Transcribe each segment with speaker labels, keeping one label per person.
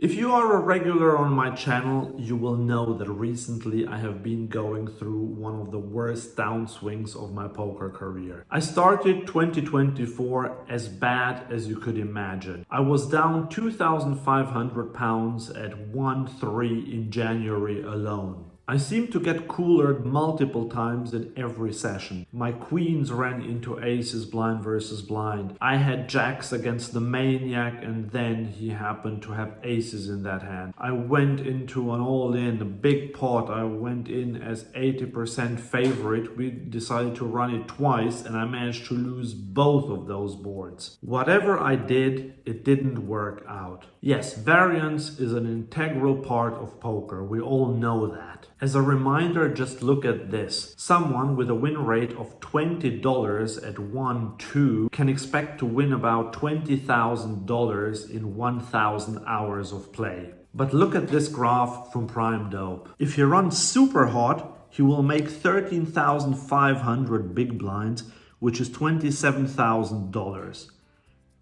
Speaker 1: If you are a regular on my channel, you will know that recently I have been going through one of the worst downswings of my poker career. I started 2024 as bad as you could imagine. I was down 2,500 pounds at 1-3 in January alone. I seemed to get coolered multiple times in every session. My queens ran into aces blind versus blind. I had jacks against the maniac and then he happened to have aces in that hand. I went into an all-in, a big pot. I went in as 80% favorite. We decided to run it twice and I managed to lose both of those boards. Whatever I did, it didn't work out. Yes, variance is an integral part of poker. We all know that. As a reminder, just look at this. Someone with a win rate of $20 at 1-2 can expect to win about $20,000 in 1,000 hours of play. But look at this graph from Prime Dope. If he runs super hot, he will make 13,500 big blinds, which is $27,000.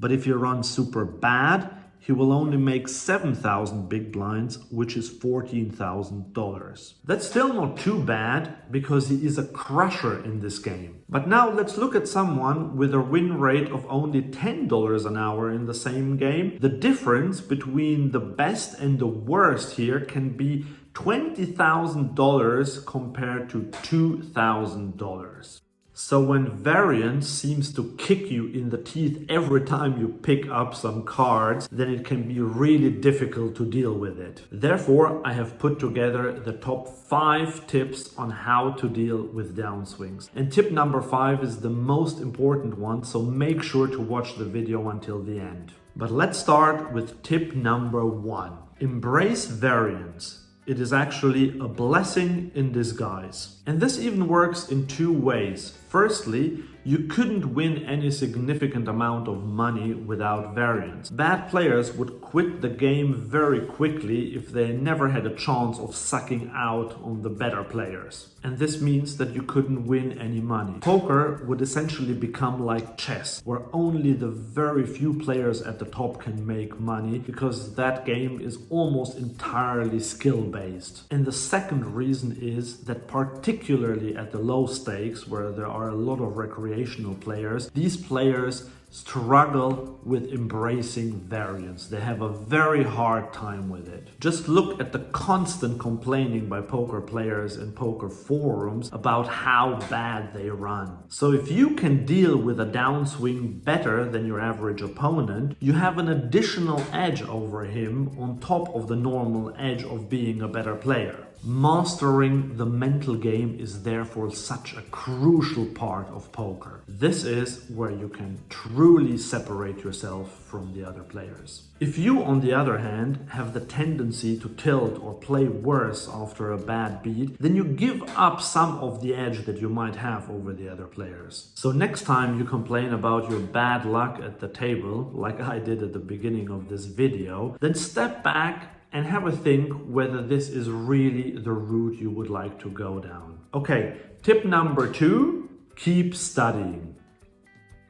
Speaker 1: But if you run super bad, he will only make 7,000 big blinds, which is $14,000. That's still not too bad because he is a crusher in this game. But now let's look at someone with a win rate of only $10 an hour in the same game. The difference between the best and the worst here can be $20,000 compared to $2,000. So when variance seems to kick you in the teeth every time you pick up some cards, then it can be really difficult to deal with it. Therefore, I have put together the top 5 tips on how to deal with downswings. And tip number 5 is the most important one, so make sure to watch the video until the end. But let's start with tip number 1. Embrace variance. It is actually a blessing in disguise. And this even works in 2 ways. Firstly, you couldn't win any significant amount of money without variance. Bad players would quit the game very quickly if they never had a chance of sucking out on the better players. And this means that you couldn't win any money. Poker would essentially become like chess, where only the very few players at the top can make money because that game is almost entirely skill-based. And the second reason is that particularly at the low stakes, where there are a lot of recreational players, these players struggle with embracing variance. They have a very hard time with it. Just look at the constant complaining by poker players in poker forums about how bad they run. So if you can deal with a downswing better than your average opponent, you have an additional edge over him on top of the normal edge of being a better player. Mastering the mental game is therefore such a crucial part of poker. This is where you can truly separate yourself from the other players. If you, on the other hand, have the tendency to tilt or play worse after a bad beat, then you give up some of the edge that you might have over the other players. So next time you complain about your bad luck at the table, like I did at the beginning of this video, then step back and have a think whether this is really the route you would like to go down. Okay, tip number 2, keep studying.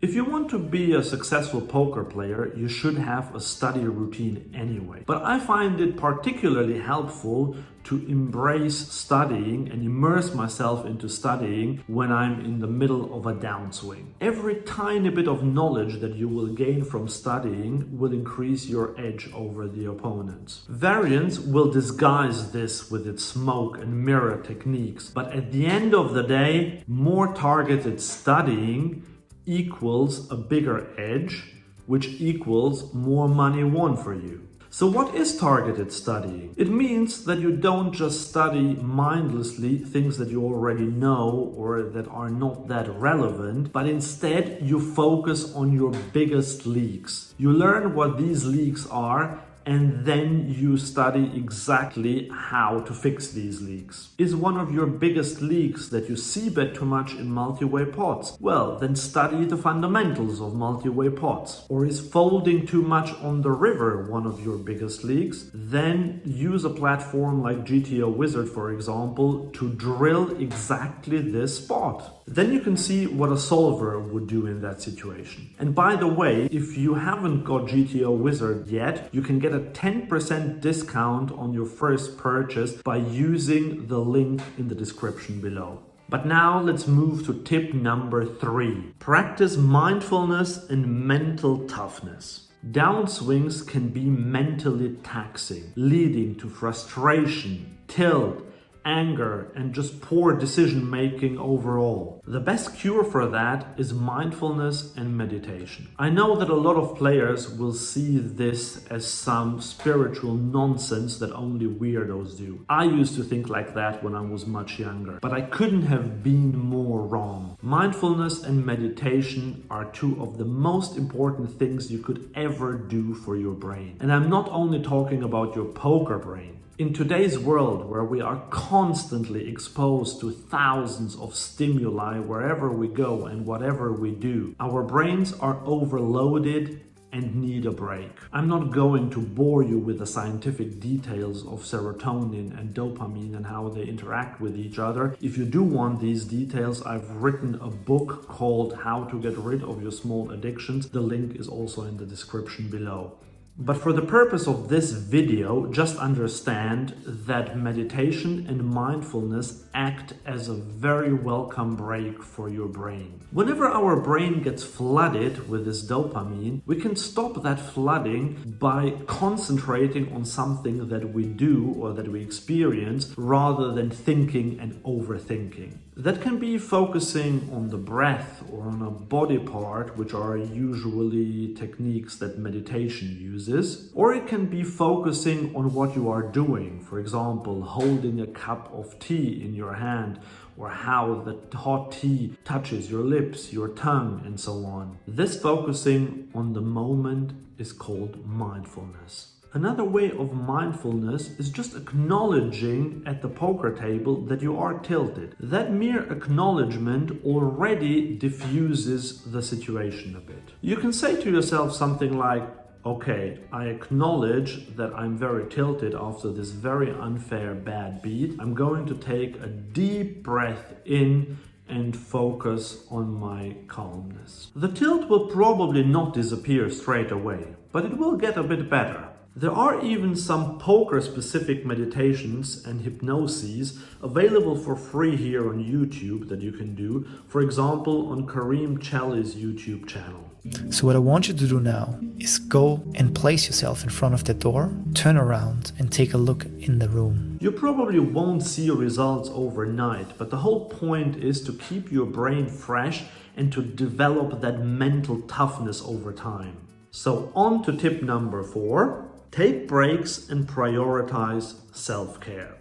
Speaker 1: If you want to be a successful poker player, you should have a study routine anyway. But I find it particularly helpful to embrace studying and immerse myself into studying when I'm in the middle of a downswing. Every tiny bit of knowledge that you will gain from studying will increase your edge over the opponents. Variance will disguise this with its smoke and mirror techniques, but at the end of the day, more targeted studying equals a bigger edge, which equals more money won for you. So what is targeted studying? It means that you don't just study mindlessly things that you already know or that are not that relevant, but instead you focus on your biggest leaks. You learn what these leaks are and then you study exactly how to fix these leaks. Is one of your biggest leaks that you c-bet too much in multi-way pots? Well, then study the fundamentals of multi-way pots. Or is folding too much on the river one of your biggest leaks? Then use a platform like GTO Wizard, for example, to drill exactly this spot. Then you can see what a solver would do in that situation. And by the way, if you haven't got GTO Wizard yet, you can get get a 10% discount on your first purchase by using the link in the description below. But now let's move to tip number 3. Practice mindfulness and mental toughness. Downswings can be mentally taxing, leading to frustration, tilt, anger, and just poor decision making overall. The best cure for that is mindfulness and meditation. I know that a lot of players will see this as some spiritual nonsense that only weirdos do. I used to think like that when I was much younger, but I couldn't have been more wrong. Mindfulness and meditation are two of the most important things you could ever do for your brain. And I'm not only talking about your poker brain. In today's world, where we are constantly exposed to thousands of stimuli wherever we go and whatever we do, our brains are overloaded and need a break. I'm not going to bore you with the scientific details of serotonin and dopamine and how they interact with each other. If you do want these details, I've written a book called How to Get Rid of Your Small Addictions. The link is also in the description below. But for the purpose of this video, just understand that meditation and mindfulness act as a very welcome break for your brain. Whenever our brain gets flooded with this dopamine, we can stop that flooding by concentrating on something that we do or that we experience rather than thinking and overthinking. That can be focusing on the breath or on a body part, which are usually techniques that meditation uses. Or it can be focusing on what you are doing. For example, holding a cup of tea in your hand, or how the hot tea touches your lips, your tongue, and so on. This focusing on the moment is called mindfulness. Another way of mindfulness is just acknowledging at the poker table that you are tilted. That mere acknowledgement already diffuses the situation a bit. You can say to yourself something like, okay, I acknowledge that I'm very tilted after this very unfair bad beat. I'm going to take a deep breath in and focus on my calmness. The tilt will probably not disappear straight away, but it will get a bit better. There are even some poker-specific meditations and hypnoses available for free here on YouTube that you can do, for example on Karim Chelli's YouTube channel.
Speaker 2: So what I want you to do now is go and place yourself in front of the door, turn around and take a look in the room.
Speaker 1: You probably won't see results overnight, but the whole point is to keep your brain fresh and to develop that mental toughness over time. So on to tip number 4. Take breaks and prioritize self-care.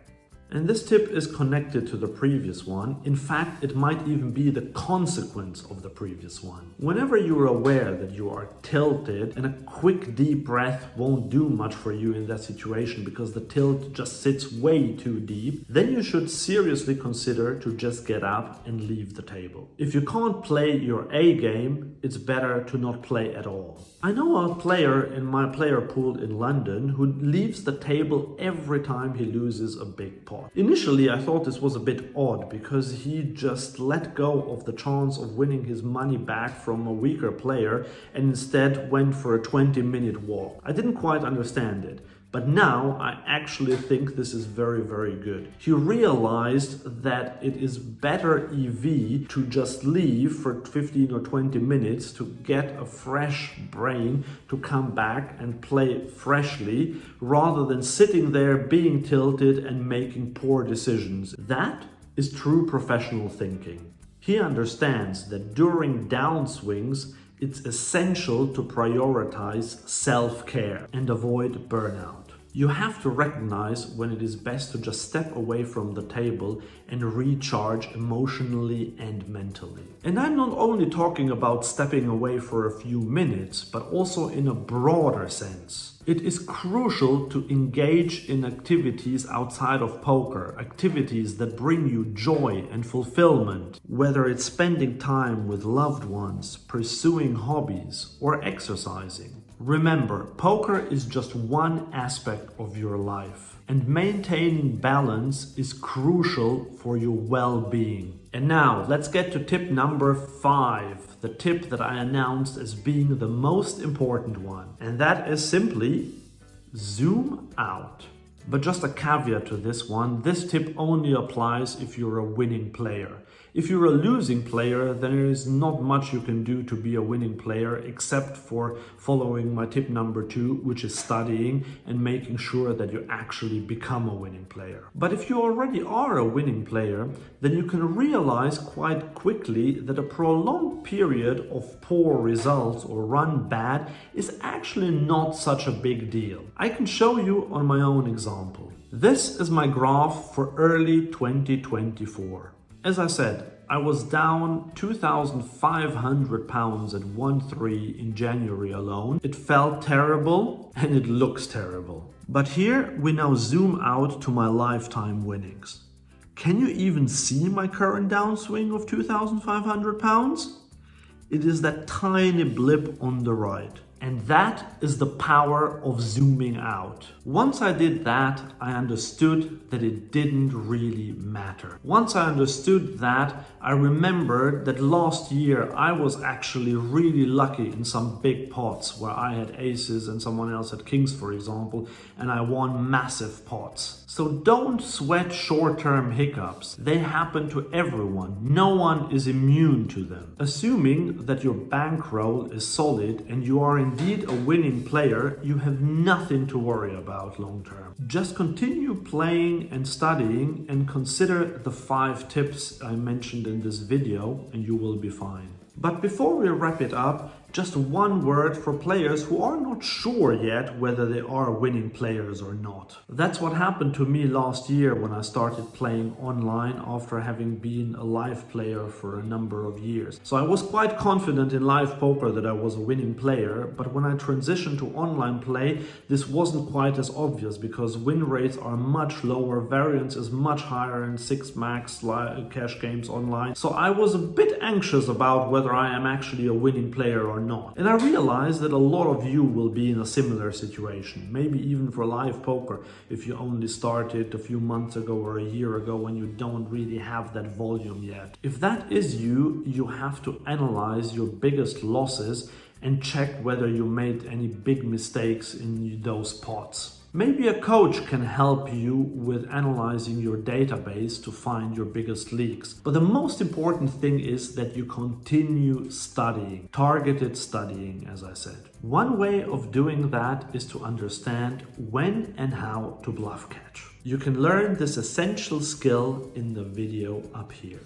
Speaker 1: And this tip is connected to the previous one. In fact, it might even be the consequence of the previous one. Whenever you are aware that you are tilted, and a quick deep breath won't do much for you in that situation because the tilt just sits way too deep, then you should seriously consider to just get up and leave the table. If you can't play your A game, it's better to not play at all. I know a player in my player pool in London who leaves the table every time he loses a big pot. Initially, I thought this was a bit odd because he just let go of the chance of winning his money back from a weaker player and instead went for a 20-minute walk. I didn't quite understand it. But now I actually think this is very, very good. He realized that it is better EV to just leave for 15 or 20 minutes to get a fresh brain to come back and play freshly rather than sitting there being tilted and making poor decisions. That is true professional thinking. He understands that during downswings, it's essential to prioritize self-care and avoid burnout. You have to recognize when it is best to just step away from the table and recharge emotionally and mentally. And I'm not only talking about stepping away for a few minutes, but also in a broader sense. It is crucial to engage in activities outside of poker, activities that bring you joy and fulfillment, whether it's spending time with loved ones, pursuing hobbies, or exercising. Remember, poker is just one aspect of your life, and maintaining balance is crucial for your well-being. And now, let's get to tip number 5, the tip that I announced as being the most important one. And that is simply Zoom out. But just a caveat to this one, this tip only applies if you're a winning player. If you're a losing player, then there is not much you can do to be a winning player except for following my tip number 2, which is studying and making sure that you actually become a winning player. But if you already are a winning player, then you can realize quite quickly that a prolonged period of poor results or run bad is actually not such a big deal. I can show you on my own example. This is my graph for early 2024. As I said, I was down 2,500 pounds at 1-3 in January alone. It felt terrible and it looks terrible. But here we now zoom out to my lifetime winnings. Can you even see my current downswing of 2,500 pounds? It is that tiny blip on the right. And that is the power of zooming out. Once I did that, I understood that it didn't really matter. Once I understood that, I remembered that last year I was actually really lucky in some big pots where I had aces and someone else had kings, for example, and I won massive pots. So don't sweat short-term hiccups. They happen to everyone. No one is immune to them. Assuming that your bankroll is solid and you are indeed a winning player, you have nothing to worry about long term. Just continue playing and studying and consider the 5 tips I mentioned in this video and you will be fine. But before we wrap it up, just one word for players who are not sure yet whether they are winning players or not. That's what happened to me last year when I started playing online after having been a live player for a number of years. So I was quite confident in live poker that I was a winning player, but when I transitioned to online play, this wasn't quite as obvious because win rates are much lower, variance is much higher in 6 max cash games online. So I was a bit anxious about whether I am actually a winning player or not. And I realize that a lot of you will be in a similar situation, maybe even for live poker if you only started a few months ago or a year ago when you don't really have that volume yet. If that is you, you have to analyze your biggest losses and check whether you made any big mistakes in those pots. Maybe a coach can help you with analyzing your database to find your biggest leaks. But the most important thing is that you continue studying, targeted studying, as I said. One way of doing that is to understand when and how to bluff catch. You can learn this essential skill in the video up here.